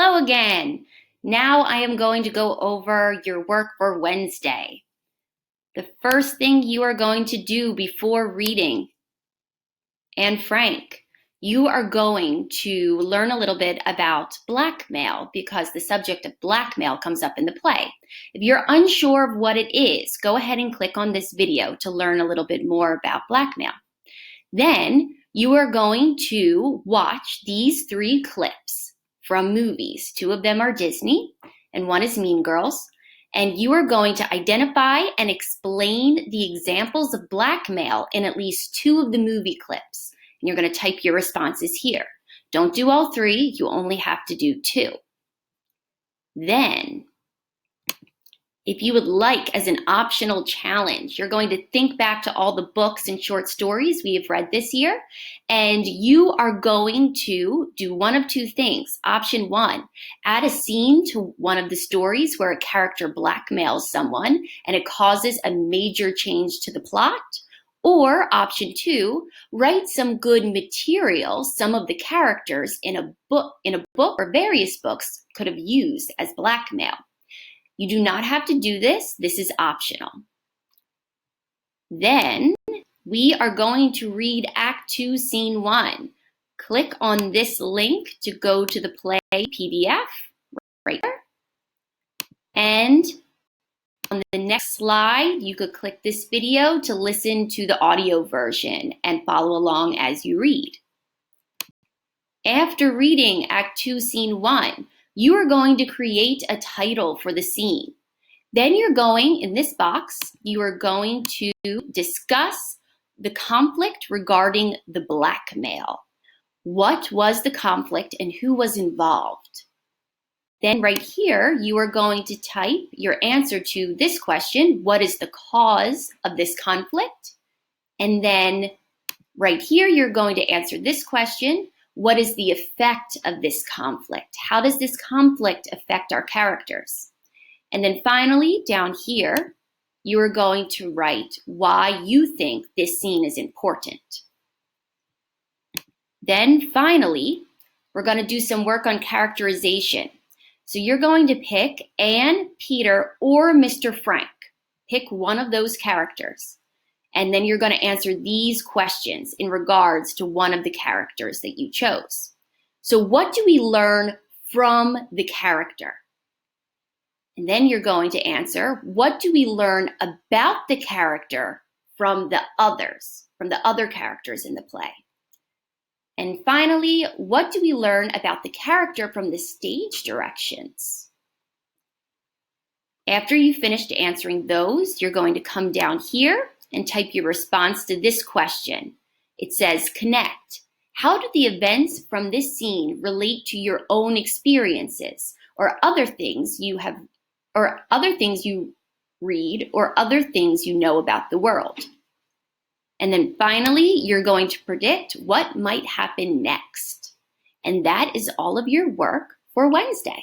Hello again. Now I am going to go over your work for Wednesday. The first thing you are going to do before reading, Anne Frank, you are going to learn a little bit about blackmail because the subject of blackmail comes up in the play. If you're unsure of what it is, go ahead and click on this video to learn a little bit more about blackmail. Then you are going to watch these 3 clips from movies. 2 of them are Disney and 1 is Mean Girls. And you are going to identify and explain the examples of blackmail in at least 2 of the movie clips. And you're going to type your responses here. Don't do all 3, you only have to do 2. Then, if you would like, as an optional challenge, you're going to think back to all the books and short stories we have read this year, and you are going to do one of 2 things. Option 1, add a scene to one of the stories where a character blackmails someone and it causes a major change to the plot. Or option 2, write some good material some of the characters in a book or various books could have used as blackmail. You do not have to do this. This is optional. Then we are going to read Act 2, Scene 1. Click on this link to go to the play PDF right there. And on the next slide, you could click this video to listen to the audio version and follow along as you read. After reading Act 2, Scene 1, you are going to create a title for the scene. Then you're going, in this box, you are going to discuss the conflict regarding the blackmail. What was the conflict and who was involved? Then right here, you are going to type your answer to this question, what is the cause of this conflict? And then right here, you're going to answer this question, what is the effect of this conflict? How does this conflict affect our characters? And then finally, down here, you are going to write why you think this scene is important. Then finally, we're going to do some work on characterization. So you're going to pick Anne, Peter, or Mr. Frank. Pick one of those characters. And then you're going to answer these questions in regards to one of the characters that you chose. So what do we learn from the character? And then you're going to answer, what do we learn about the character from the other characters in the play? And finally, what do we learn about the character from the stage directions? After you've finished answering those, you're going to come down here and type your response to this question. It says, connect. How do the events from this scene relate to your own experiences or other things you read or other things you know about the world? And then finally, you're going to predict what might happen next. And that is all of your work for Wednesday.